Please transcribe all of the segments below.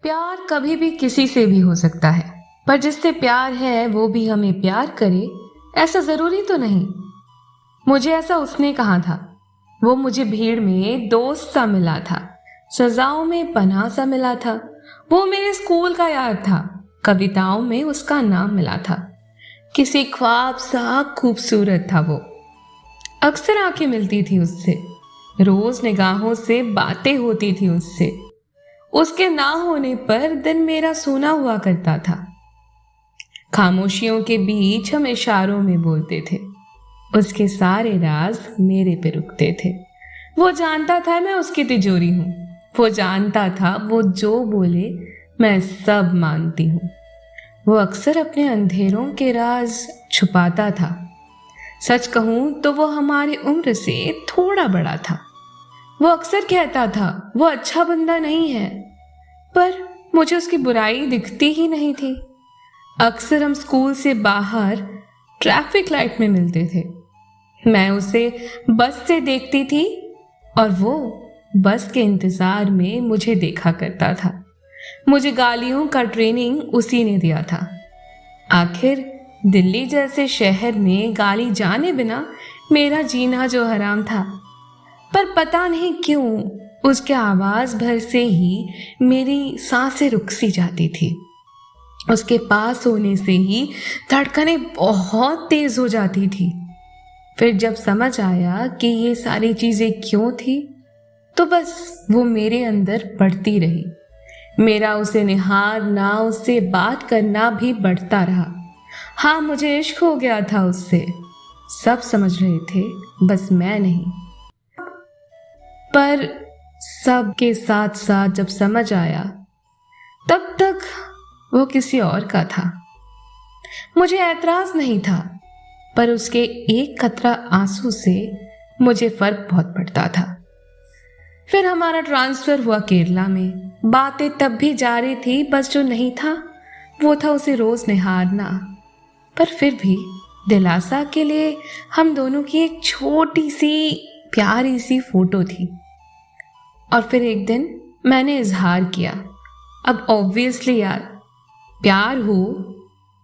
प्यार कभी भी किसी से भी हो सकता है, पर जिससे प्यार है वो भी हमें प्यार करे ऐसा जरूरी तो नहीं। मुझे ऐसा उसने कहा था। वो मुझे भीड़ में दोस्त सा मिला था, सजाओं में पनाह सा मिला था। वो मेरे स्कूल का यार था, कविताओं में उसका नाम मिला था। किसी ख्वाब सा खूबसूरत था वो। अक्सर आंखें मिलती थी उससे, रोज निगाहों से बातें होती थी उससे। उसके ना होने पर दिन मेरा सूना हुआ करता था। खामोशियों के बीच हम इशारों में बोलते थे। उसके सारे राज मेरे पे रुकते थे। वो जानता था मैं उसकी तिजोरी हूं। वो जानता था वो जो बोले मैं सब मानती हूँ। वो अक्सर अपने अंधेरों के राज छुपाता था। सच कहूं तो वो हमारी उम्र से थोड़ा बड़ा था। वो अक्सर कहता था वो अच्छा बंदा नहीं है, पर मुझे उसकी बुराई दिखती ही नहीं थी। अक्सर हम स्कूल से बाहर ट्रैफिक लाइट में मिलते थे। मैं उसे बस से देखती थी और वो बस के इंतजार में मुझे देखा करता था। मुझे गालियों का ट्रेनिंग उसी ने दिया था। आखिर दिल्ली जैसे शहर में गाली जाने बिना मेरा जीना जो हराम था। पर पता नहीं क्यों उसके आवाज भर से ही मेरी सांसें रुक सी जाती थी। उसके पास होने से ही धड़कनें बहुत तेज हो जाती थी। फिर जब समझ आया कि ये सारी चीजें क्यों थी, तो बस वो मेरे अंदर बढ़ती रही। मेरा उसे निहारना, उससे बात करना भी बढ़ता रहा। हाँ, मुझे इश्क हो गया था उससे। सब समझ रहे थे, बस मैं नहीं। पर सबके साथ साथ जब समझ आया, तब तक वो किसी और का था। मुझे ऐतराज नहीं था, पर उसके एक कतरा आंसू से मुझे फर्क बहुत पड़ता था। फिर हमारा ट्रांसफर हुआ केरला में। बातें तब भी जारी थी, बस जो नहीं था वो था उसे रोज निहारना। पर फिर भी दिलासा के लिए हम दोनों की एक छोटी सी प्यारी सी फोटो थी। और फिर एक दिन मैंने इजहार किया। अब ऑब्वियसली यार, प्यार हो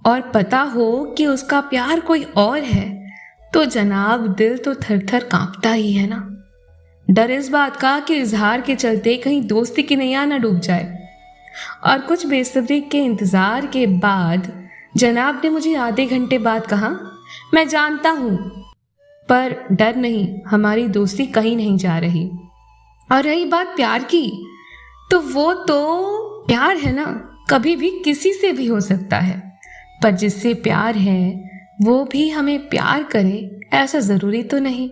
और पता हो कि उसका प्यार कोई और है, तो जनाब दिल तो थर थर कांपता ही है ना। डर इस बात का कि इजहार के चलते कहीं दोस्ती की नैया ना डूब जाए। और कुछ बेसब्री के इंतजार के बाद जनाब ने मुझे आधे घंटे बाद कहा, मैं जानता हूं, पर डर नहीं, हमारी दोस्ती कहीं नहीं जा रही। और रही बात प्यार की, तो वो तो प्यार है ना, कभी भी किसी से भी हो सकता है। पर जिससे प्यार है वो भी हमें प्यार करे ऐसा जरूरी तो नहीं।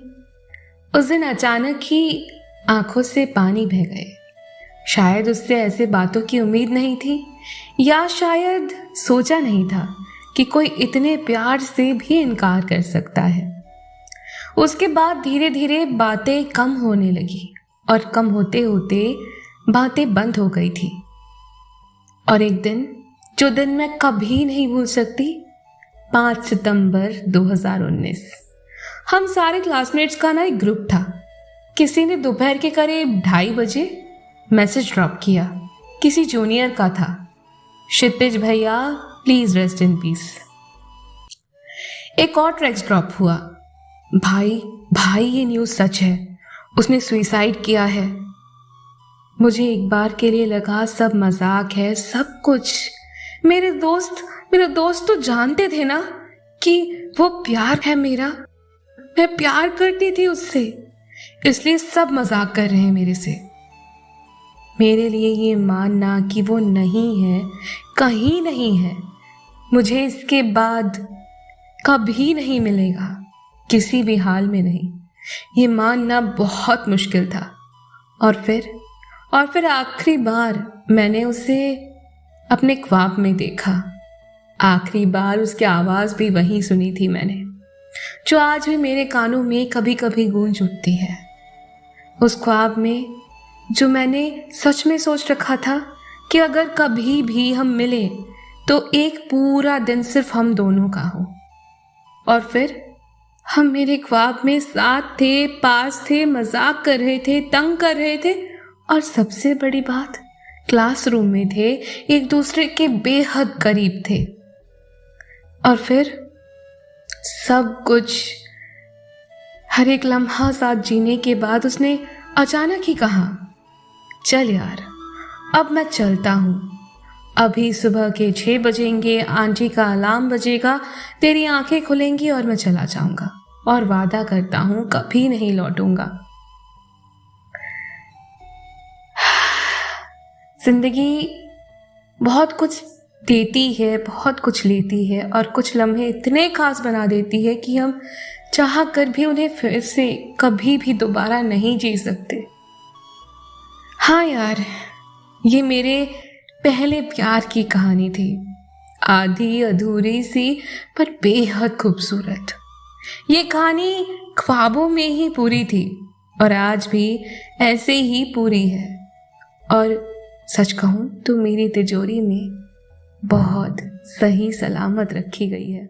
उस दिन अचानक ही आंखों से पानी बह गए। शायद उससे ऐसे बातों की उम्मीद नहीं थी, या शायद सोचा नहीं था कि कोई इतने प्यार से भी इनकार कर सकता है। उसके बाद धीरे धीरे बातें कम होने लगी और कम होते होते बातें बंद हो गई थी। और एक दिन, जो दिन मैं कभी नहीं भूल सकती, 5 सितंबर 2019। हम सारे क्लासमेट्स का ना एक ग्रुप था। किसी ने दोपहर के करीब 2:30 मैसेज ड्रॉप किया। किसी जूनियर का था, क्षितिज भैया प्लीज रेस्ट इन पीस। एक और टेक्स्ट ड्रॉप हुआ, भाई भाई ये न्यूज़ सच है, उसने सुसाइड किया है। मुझे एक बार के लिए लगा सब मजाक है, सब कुछ। मेरे दोस्त तो जानते थे ना कि वो प्यार है मेरा, मैं प्यार करती थी उससे, इसलिए सब मजाक कर रहे हैं मेरे से। मेरे लिए ये मानना कि वो नहीं है, कहीं नहीं है, मुझे इसके बाद कभी नहीं मिलेगा, किसी भी हाल में नहीं, ये मानना बहुत मुश्किल था। और फिर आखिरी बार मैंने उसे अपने ख्वाब में देखा। आखिरी बार उसकी आवाज़ भी वहीं सुनी थी मैंने, जो आज भी मेरे कानों में कभी कभी गूंज उठती है। उस ख्वाब में जो मैंने सच में सोच रखा था कि अगर कभी भी हम मिले तो एक पूरा दिन सिर्फ हम दोनों का हो। और फिर हम मेरे ख्वाब में साथ थे, पास थे, मजाक कर रहे थे, तंग कर रहे थे, और सबसे बड़ी बात, क्लासरूम में थे, एक दूसरे के बेहद करीब थे। और फिर सब कुछ, हर एक लम्हा साथ जीने के बाद उसने अचानक ही कहा, चल यार, अब मैं चलता हूँ। अभी सुबह के 6 बजेंगे, आंटी का अलार्म बजेगा, तेरी आंखें खुलेंगी और मैं चला जाऊंगा, और वादा करता हूँ कभी नहीं लौटूंगा। जिंदगी बहुत कुछ देती है, बहुत कुछ लेती है, और कुछ लम्हे इतने खास बना देती है कि हम चाह कर भी उन्हें फिर से कभी भी दोबारा नहीं जी सकते। हाँ यार, ये मेरे पहले प्यार की कहानी थी, आधी अधूरी सी पर बेहद खूबसूरत। ये कहानी ख्वाबों में ही पूरी थी और आज भी ऐसे ही पूरी है। और सच कहूँ तो मेरी तिजोरी में बहुत सही सलामत रखी गई है।